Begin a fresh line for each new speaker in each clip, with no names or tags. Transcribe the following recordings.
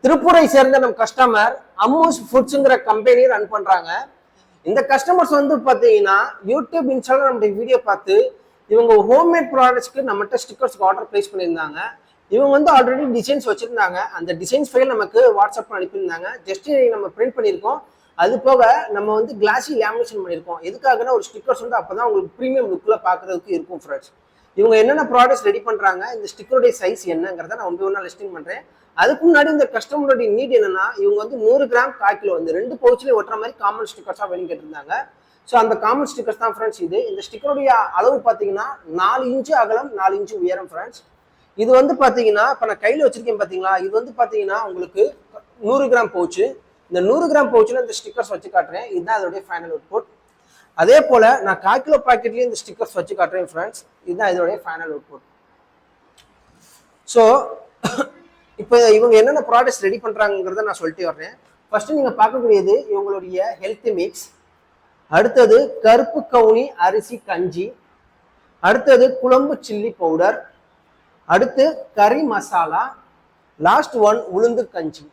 திருப்பூரை சேர்ந்த நம்ம customer Ammu's ஃபுட்ஸுங்கிற company run பண்றாங்க. இந்த கஸ்டமர்ஸ் வந்து பாத்தீங்கன்னா யூடியூப் இன்ஸ்டால நம்முடைய வீடியோ பார்த்து இவங்க ஹோம்மேட் ப்ராடக்ட்ஸ்க்கு நம்மகிட்ட ஸ்டிக்கர்ஸ்க்கு ஆர்டர் பிளேஸ் பண்ணியிருந்தாங்க. இவங்க வந்து ஆல்ரெடி டிசைன்ஸ் வச்சிருந்தாங்க. அந்த டிசைன்ஸ் ஃபைல் நமக்கு வாட்ஸ்அப்ல அனுப்பியிருந்தாங்க. ஜஸ்ட் நம்ம பிரிண்ட் பண்ணியிருக்கோம். அது போக நம்ம வந்து கிளாஸி லேமினேஷன் பண்ணியிருக்கோம். எதுக்காகனா ஒரு ஸ்டிக்கர்ஸ் வந்து அப்பதான் உங்களுக்கு ப்ரீமியம் லுக்ல பாக்குறதுக்கு இருக்கும் ஃப்ரெண்ட்ஸ். இவங்க என்னென்ன ப்ராடக்ட்ஸ் ரெடி பண்றாங்க, இந்த ஸ்டிக்கருடைய சைஸ் என்னங்கிறத நான் ஒன்று ஒன்றா லிஸ்டிங் பண்றேன். அதுக்கு முன்னாடி இந்த கஸ்டமருடைய நீட் என்னன்னா, இவங்க வந்து 100 கிராம் 1/4 கிலோ வந்து 2 பவுச்லேயே ஒட்டுற மாதிரி காமன் ஸ்டிக்கர்ஸா வேணும் கேட்டிருந்தாங்க. ஸோ அந்த காமன் ஸ்டிக்கர்ஸ் தான் ஃப்ரெண்ட்ஸ் இது. இந்த ஸ்டிக்கருடைய அளவு பார்த்தீங்கன்னா 4 இன்ச்சு அகலம் 4 இன்ச்சு உயரம் ஃப்ரெண்ட்ஸ். இது வந்து பார்த்தீங்கன்னா இப்போ நான் கையில் வச்சிருக்கேன் பார்த்தீங்களா, இது வந்து பார்த்தீங்கன்னா உங்களுக்கு 100 கிராம் பவுச்சு. இந்த 100 கிராம் பவுச்சில் இந்த ஸ்டிக்கர்ஸ் வச்சு காட்டுறேன். இதுதான் அதோடைய ஃபைனல் அவுட்புட். அதே போல நான் 1/4 கிலோ பாக்கெட்லேயும் இந்த ஸ்டிக்கர்ஸ் வச்சு காட்டுறேன் ஃப்ரெண்ட்ஸ். இதுதான் இதோடைய ஃபைனல் அவுட்புட். ஸோ இப்போ இவங்க என்னென்ன ப்ராடக்ட்ஸ் ரெடி பண்ணுறாங்கிறத நான் சொல்லிட்டு வர்றேன். ஃபர்ஸ்ட் நீங்கள் பார்க்கக்கூடியது இவங்களுடைய ஹெல்த்தி மிக்ஸ், அடுத்தது கருப்பு கவுனி அரிசி கஞ்சி, அடுத்தது குழம்பு சில்லி பவுடர், அடுத்து கறி மசாலா, லாஸ்ட் ஒன் உளுந்து கஞ்சி.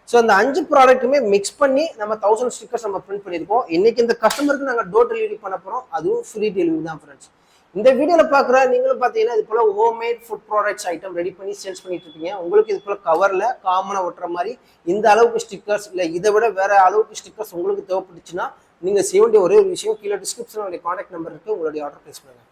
ஸோ அந்த 5 ப்ராடக்ட்டுமே மிக்ஸ் பண்ணி நம்ம 1000 ஸ்டிக்கர்ஸ் நம்ம பிரிண்ட் பண்ணியிருக்கோம். இன்னைக்கு இந்த கஸ்டமருக்கு நாங்கள் டோர் டெலிவரி பண்ண போகிறோம். அதுவும் ஃப்ரீ டெலிவரி தான் ஃப்ரெண்ட்ஸ். இந்த வீடியோவில் பார்க்குற நீங்களும் பார்த்தீங்கன்னா இது போல homemade food products item ready பண்ணி சேல்ஸ் பண்ணிட்டு இருக்கீங்க. உங்களுக்கு இது போல கவரில் காமனாக ஒட்டுற மாதிரி இந்த அளவுக்கு ஸ்டிக்கர்ஸ் இல்லை இதை விட வேற அளவுக்கு ஸ்டிக்கர்ஸ் உங்களுக்கு தேவைப்பட்டுச்சுன்னா நீங்கள் செய்ய வேண்டிய ஒரே ஒரு விஷயம், கீழே டிஸ்கிரிப்ஷனில் உங்களுடைய கான்டாக்ட் நம்பர் இருக்குது, உங்களுடைய ஆர்டர் பிளேஸ் பண்ணுங்கள்.